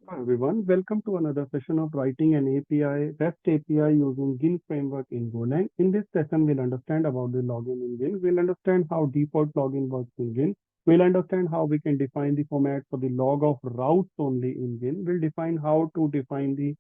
Hello everyone, welcome to another session of writing an API, REST API using Gin framework in Golang. In this session, we'll understand about the login in Gin. We'll understand how default login works in Gin. We'll understand how we can define the format for the log of routes only in Gin. We'll define how to define the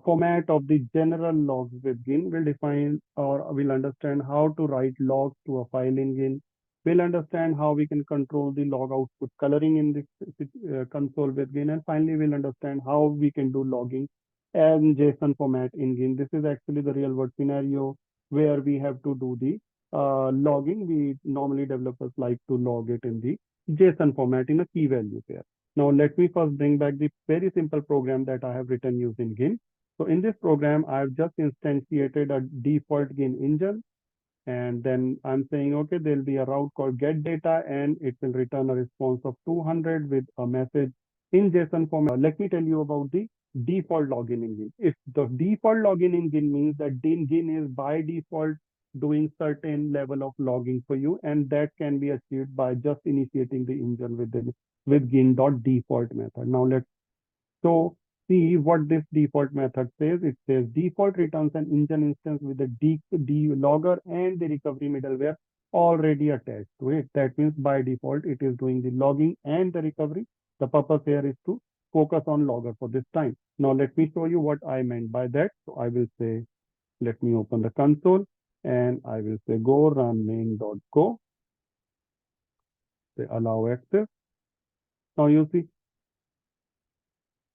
format of the general logs with Gin. We'll define or we'll understand how to write logs to a file in Gin. We'll understand how we can control the log output coloring in the console with Gin. And finally, we'll understand how we can do logging and JSON format in Gin. This is actually the real world scenario where we have to do the logging. We normally developers like to log it in the JSON format in a key value pair. Now, let me first bring back the very simple program that I have written using Gin. So in this program, I've just instantiated a default Gin engine, and then I'm saying, okay, there'll be a route called get data and it will return a response of 200 with a message in JSON format. Let me tell you about the default login engine. If the default login engine means that Gin is by default doing certain level of logging for you, and that can be achieved by just initiating the engine with Gin.default method. Now let's so see what this default method says. It says default returns an engine instance with the D logger and the recovery middleware already attached to it. That means by default, it is doing the logging and the recovery. The purpose here is to focus on logger for this time. Now let me show you what I meant by that. So I will say, let me open the console and I will say go run main.go, say allow access. Now you see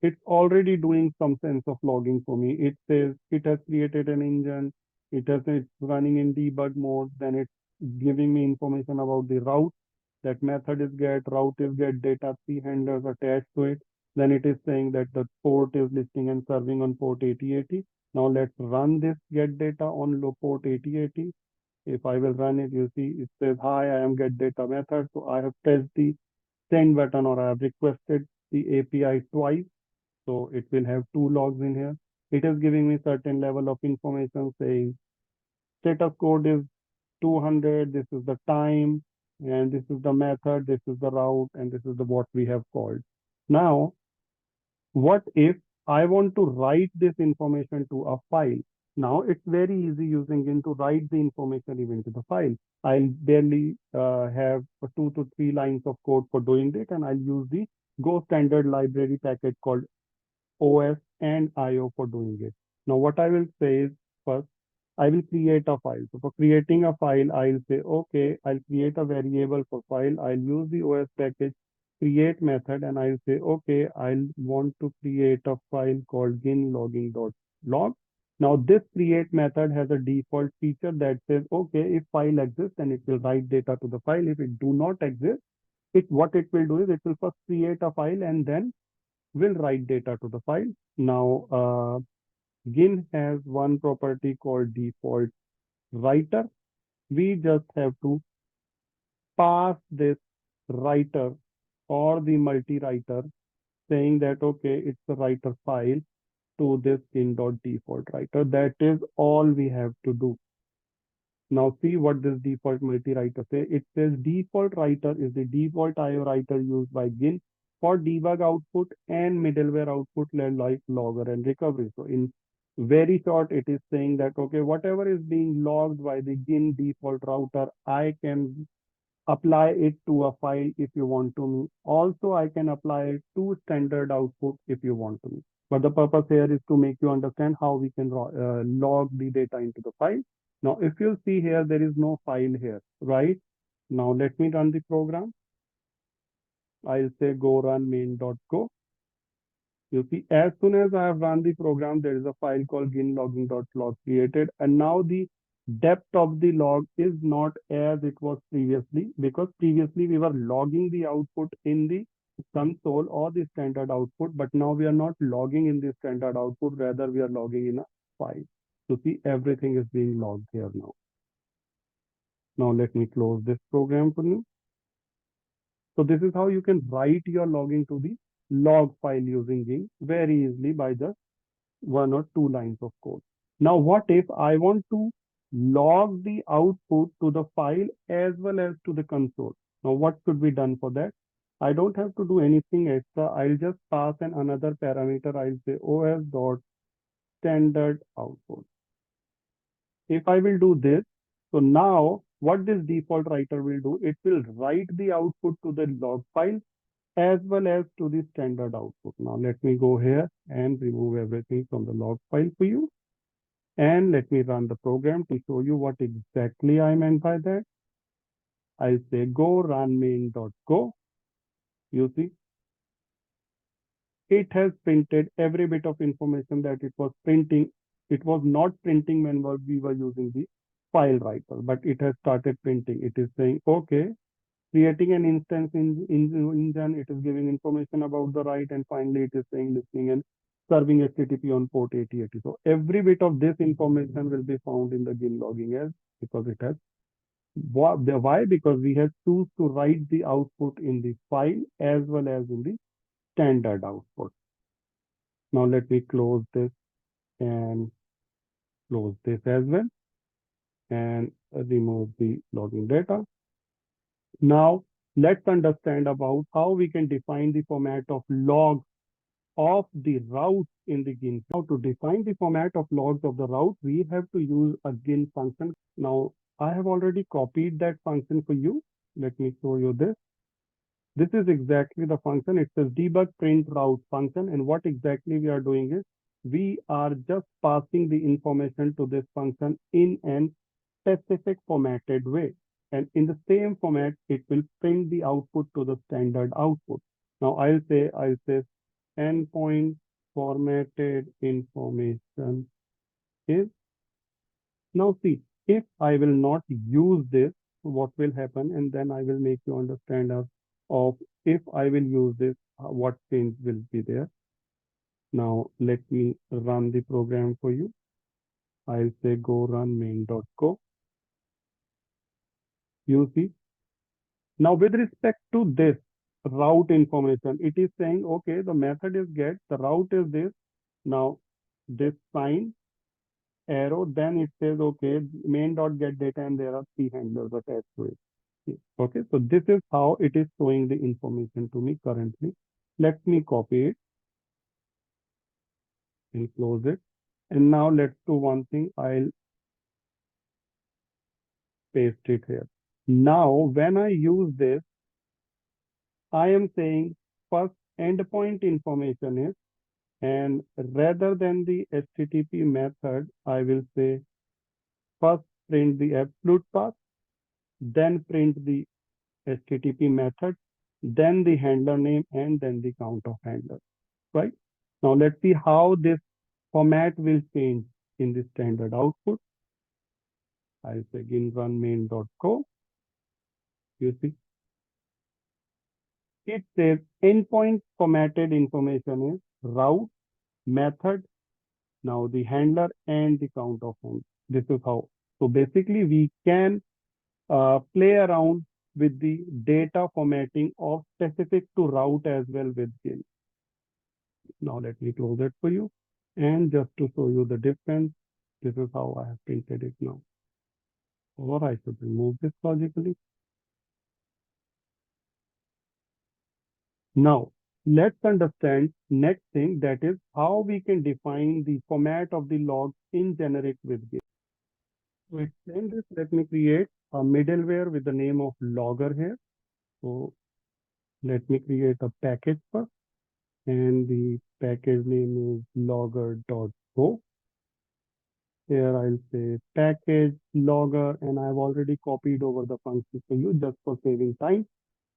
it's already doing some sense of logging for me. It says it has created an engine, it's running in debug mode, then it's giving me information about the route. That method is get, route is get data, three handlers attached to it. Then it is saying that the port is listing and serving on port 8080. Now let's run this get data on low port 8080. If I will run it, you see it says, hi, I am get data method. So I have pressed the send button or I have requested the API twice. So it will have two logs in here. It is giving me certain level of information saying status code is 200, this is the time, and this is the method, this is the route, and this is the what we have called. Now, what if I want to write this information to a file? Now it's very easy using Gin to write the information even to the file. I'll barely have 2 to 3 lines of code for doing it, and I'll use the Go standard library package called OS and IO for doing it. Now, what I will say is first, I will create a file. So for creating a file, I'll say, okay, I'll create a variable for file. I'll use the OS package create method and I'll say, okay, I'll want to create a file called ginlogging.log. Now this create method has a default feature that says, okay, if file exists, then it will write data to the file. If it do not exist, what it will do is it will first create a file and then will write data to the file. Now, Gin has one property called default writer. We just have to pass this writer or the multi-writer saying that, okay, it's the writer file to this gin.default writer. That is all we have to do. Now see what this default multi-writer says. It says default writer is the default IO writer used by Gin for debug output and middleware output like logger and recovery. So in very short, it is saying that, okay, whatever is being logged by the Gin default router, I can apply it to a file if you want to me. Also, I can apply it to standard output if you want to me. But the purpose here is to make you understand how we can log the data into the file. Now, if you see here, there is no file here, right? Now, let me run the program. I'll say go run main.go. You see, as soon as I have run the program, there is a file called ginlogging.log created. And now the depth of the log is not as it was previously, because previously we were logging the output in the console or the standard output, but now we are not logging in the standard output, rather we are logging in a file. So see, everything is being logged here now. Now let me close this program for you. So this is how you can write your logging to the log file using Gin very easily by just 1 or 2 lines of code. Now, what if I want to log the output to the file as well as to the console? Now, what should be done for that? I don't have to do anything extra. I'll just pass another parameter. I'll say os dot standard output. If I will do this, so now what this default writer will do, it will write the output to the log file as well as to the standard output. Now let me go here and remove everything from the log file for you. And let me run the program to show you what exactly I meant by that. I'll say go run main.go. You see, it has printed every bit of information that it was printing. It was not printing when we were using the file writer, but it has started printing. It is saying, okay, creating an instance in engine, it is giving information about the write, and finally it is saying listening and serving HTTP on port 8080. So every bit of this information will be found in the GIN logging as because it has why? Because we have choose to write the output in the file as well as in the standard output. Now let me close this and close this as well and remove the logging data. Now let's understand about how we can define the format of logs of the route in the GIN. Now to define the format of logs of the route, we have to use a GIN function. Now I have already copied that function for you. Let me show you this. This is exactly the function. It says debug print route function. And what exactly we are doing is we are just passing the information to this function in an specific formatted way. And in the same format, it will print the output to the standard output. Now I'll say endpoint formatted information is. Now see, if I will not use this, what will happen? And then I will make you understand of if I will use this, what change will be there. Now let me run the program for you. I'll say go run main.go. You see. Now with respect to this route information, it is saying, okay, the method is get, the route is this. Now this sign arrow, then it says, okay, main.get data, and there are 3 handlers attached to it. Okay, so this is how it is showing the information to me currently. Let me copy it and close it. And now let's do one thing. I'll paste it here. Now, when I use this, I am saying first endpoint information is, and rather than the HTTP method, I will say first print the absolute path, then print the HTTP method, then the handler name, and then the count of handlers, right? Now let's see how this format will change in the standard output. I'll say again run main.go. You see, it says endpoint formatted information is route, method, now the handler, and the count of handlers. This is how. So basically, we can play around with the data formatting of specific to route as well with GIN. Now let me close it for you. And just to show you the difference, this is how I have printed it now. Or I should remove this logically. Now, let's understand next thing, that is how we can define the format of the logs in generic with GIN. To explain this, let me create a middleware with the name of logger here. So let me create a package first, and the package name is logger.go. Here I'll say package logger, and I've already copied over the function for you just for saving time.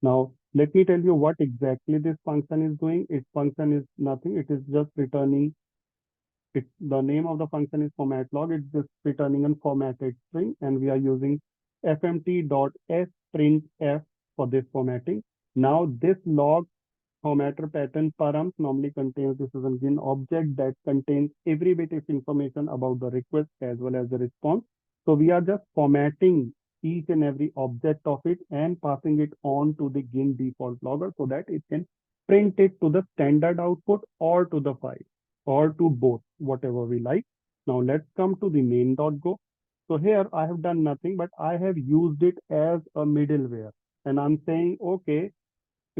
Now, let me tell you what exactly this function is doing. Its function is nothing. It is just returning. The name of the function is format log. It's just returning a formatted string, and we are using fmt.sprintf for this formatting. Now, this log formatter pattern params normally contains, this is an GIN object that contains every bit of information about the request as well as the response. So we are just formatting each and every object of it and passing it on to the GIN default logger so that it can print it to the standard output or to the file or to both, whatever we like. Now let's come to the main.go. So here I have done nothing, but I have used it as a middleware, and I'm saying, okay,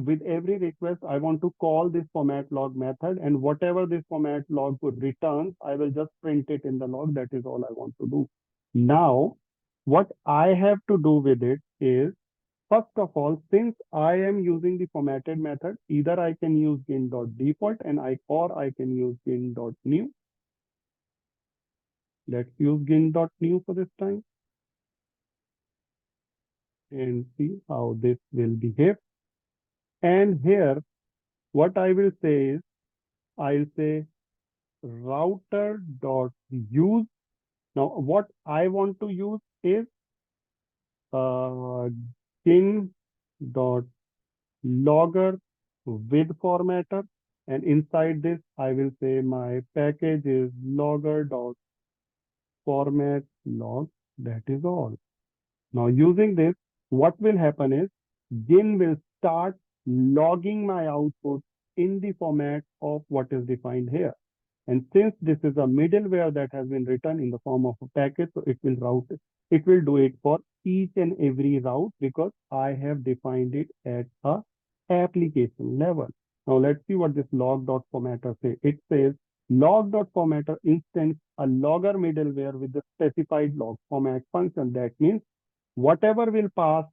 with every request, I want to call this format log method, and whatever this format log would return, I will just print it in the log. That is all I want to do. Now, what I have to do with it is, first of all, since I am using the formatted method, either I can use gin.default or I can use gin.new. Let's use gin.new for this time and see how this will behave. And here, what I will say is, I'll say router.use. Now, what I want to use is uh, gin.logger with formatter. And inside this, I will say my package is logger.format log. That is all. Now, using this, what will happen is Gin will start logging my output in the format of what is defined here. And since this is a middleware that has been written in the form of a package, so it will route it. It will do it for each and every route because I have defined it at a application level. Now let's see what this log.formatter says. It says log.formatter instance a logger middleware with the specified log format function. That means whatever will pass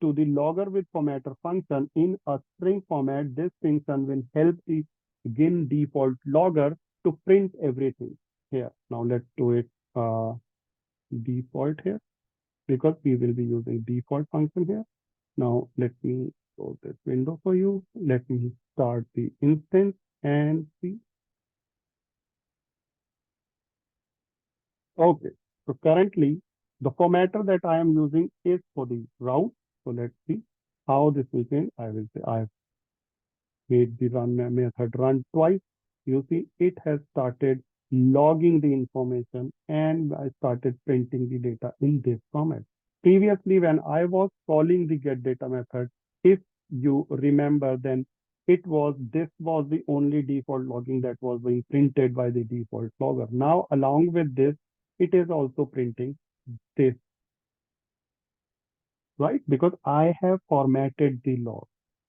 to the logger with formatter function in a string format, this function will help the GIN default logger to print everything here. Now let's do it default here because we will be using default function here. Now let me close this window for you. Let me start the instance and see. Okay, so currently the formatter that I am using is for the route. So let's see how this will change. I will say I have made the run method run twice. You see, it has started logging the information and I started printing the data in this format. Previously, when I was calling the get data method, if you remember, then this was the only default logging that was being printed by the default logger. Now, along with this, it is also printing this, right? Because I have formatted the log.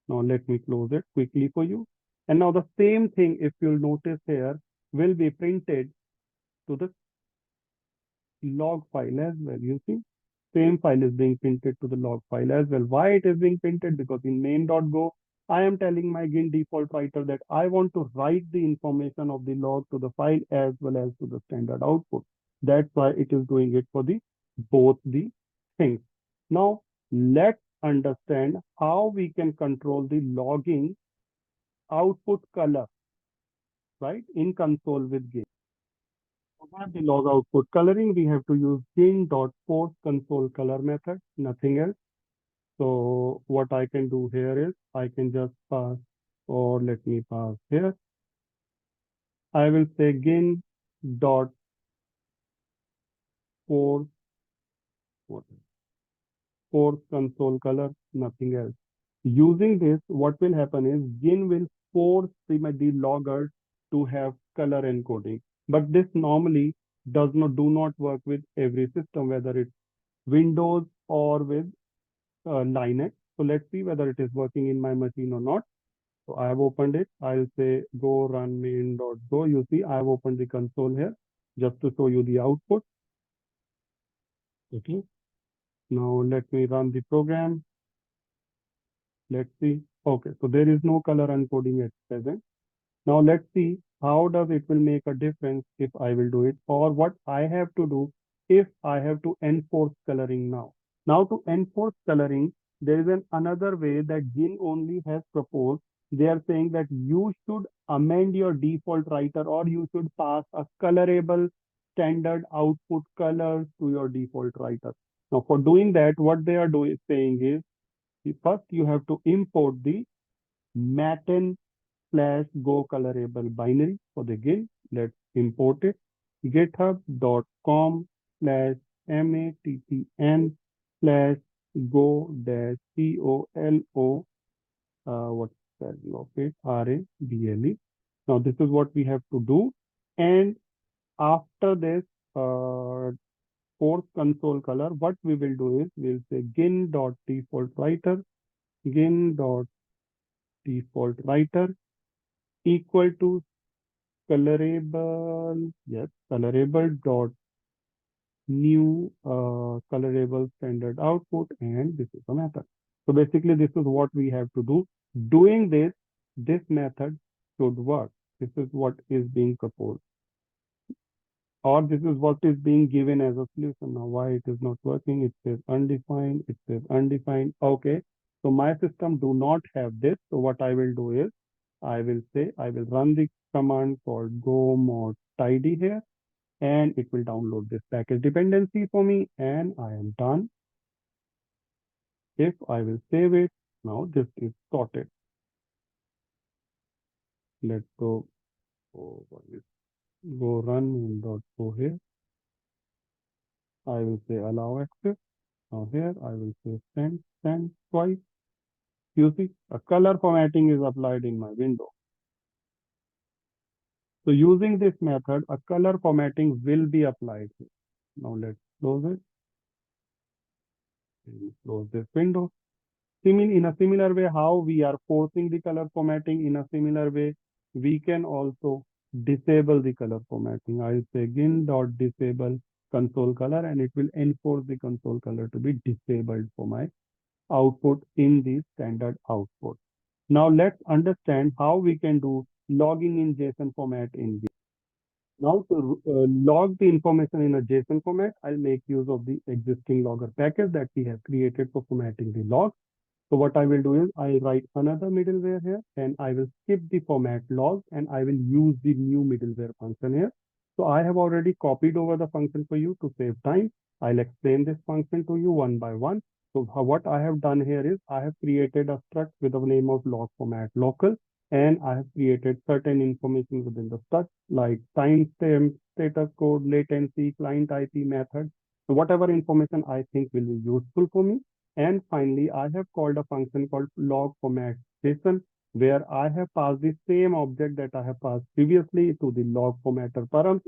Now let me close it quickly for you. And now the same thing, if you'll notice here, will be printed to the log file as well. You see, same file is being printed to the log file as well. Why it is being printed? Because in main.go, I am telling my GIN default writer that I want to write the information of the log to the file as well as to the standard output. That's why it is doing it for the both the things. Now, let's understand how we can control the logging output color, right, in console with GIN. To have the log output coloring, we have to use gin.force console color method, nothing else. So what I can do here is I can just pass, or let me pass here. I will say gin dot force, what, force console color, nothing else. Using this, what will happen is Gin will force the logger to have color encoding. But this normally do not work with every system, whether it's Windows or with Linux. So let's see whether it is working in my machine or not. So I have opened it. I'll say go run main.go. You see, I have opened the console here just to show you the output. Okay. Now let me run the program. Let's see. Okay, so there is no color encoding at present. Now let's see how does it will make a difference if I will do it, or what I have to do if I have to enforce coloring now. Now to enforce coloring, there is another way that GIN only has proposed. They are saying that you should amend your default writer or you should pass a colorable standard output color to your default writer. Now for doing that, what they are doing saying is first you have to import the matten slash go colorable binary for the GIN. Let's import it. github.com slash mattn slash go dash colo what's that of it rable. Now this is what we have to do. And after this force console color, what we will do is we'll say gin dot default writer gin dot default writer equal to colorable, yes, colorable dot new colorable standard output, and this is a method. So basically, this is what we have to do. Doing this, this method should work. This is what is being proposed, or this is what is being given as a solution. Now, why it is not working? It says undefined. It says undefined. Okay. So my system do not have this. So what I will do is I will say I will run the command called go mod tidy here, and it will download this package dependency for me, and I am done. If I will save it, now this is sorted. Let's go, go run main.go here. I will say allow access. Now here I will say send twice. You see, a color formatting is applied in my window. So using this method, a color formatting will be applied here. Now let's close it and close this window. In a similar way, how we are forcing the color formatting, in a similar way, we can also disable the color formatting. I'll say again dot disable console color, and it will enforce the console color to be disabled for my output in the standard output. Now let's understand how we can do logging in JSON format in this. Now to log the information in a JSON format, I'll make use of the existing logger package that we have created for formatting the log. So what I will do is I write another middleware here, and I will skip the format log, and I will use the new middleware function here. So I have already copied over the function for you to save time. I'll explain this function to you one by one. So what I have done here is I have created a struct with the name of log format local, and I have created certain information within the struct like timestamp, status code, latency, client IP method. So whatever information I think will be useful for me. And finally, I have called a function called log format JSON, where I have passed the same object that I have passed previously to the log formatter params.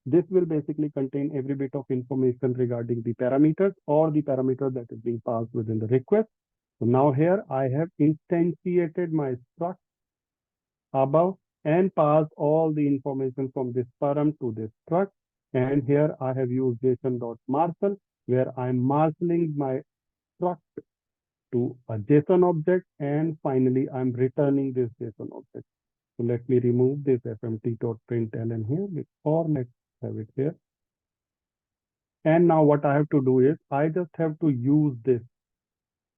This will basically contain every bit of information regarding the parameters or the parameter that is being passed within the request. So now here I have instantiated my struct above and passed all the information from this param to this struct. And here I have used JSON.marsal, where I'm marshalling my struct to a JSON object, and finally I'm returning this JSON object. So let me remove this fmt.println here, or let's have it here. And now what I have to do is I just have to use this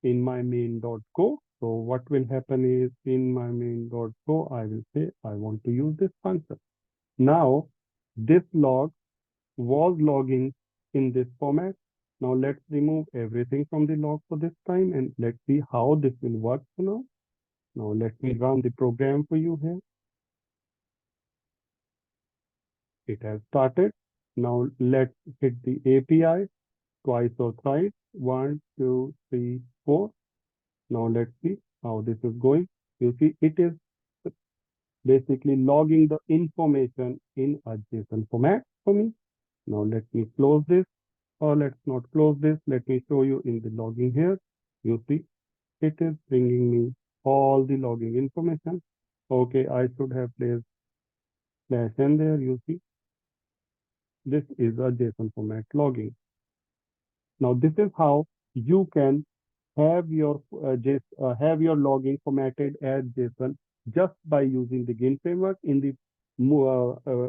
in my main.go. So what will happen is in my main.go, I will say I want to use this function. Now this log was logging in this format. Now let's remove everything from the log for this time, and let's see how this will work for now. Now let me run the program for you here. It has started. Now let's hit the API twice or thrice. 1, 2, 3, 4. Now let's see how this is going. You see it is basically logging the information in a JSON format for me. Now let me close this, or let's not close this. Let me show you in the logging here. You see it is bringing me all the logging information. Okay, I should have placed slash n there. You see this is a JSON format logging. Now this is how you can have your have your logging formatted as JSON just by using the GIN framework. In the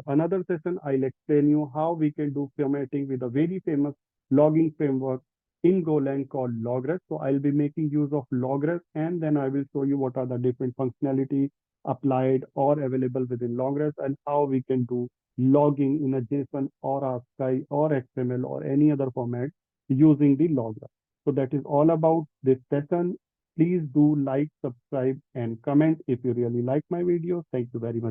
another session, I'll explain you how we can do formatting with a very famous logging framework in Golang called Logress. So I'll be making use of Logress, and then I will show you what are the different functionality applied or available within Logress, and how we can do logging in a JSON or ASCII or XML or any other format using the Logress. So that is all about this session. Please do like, subscribe, and comment if you really like my videos. Thank you very much.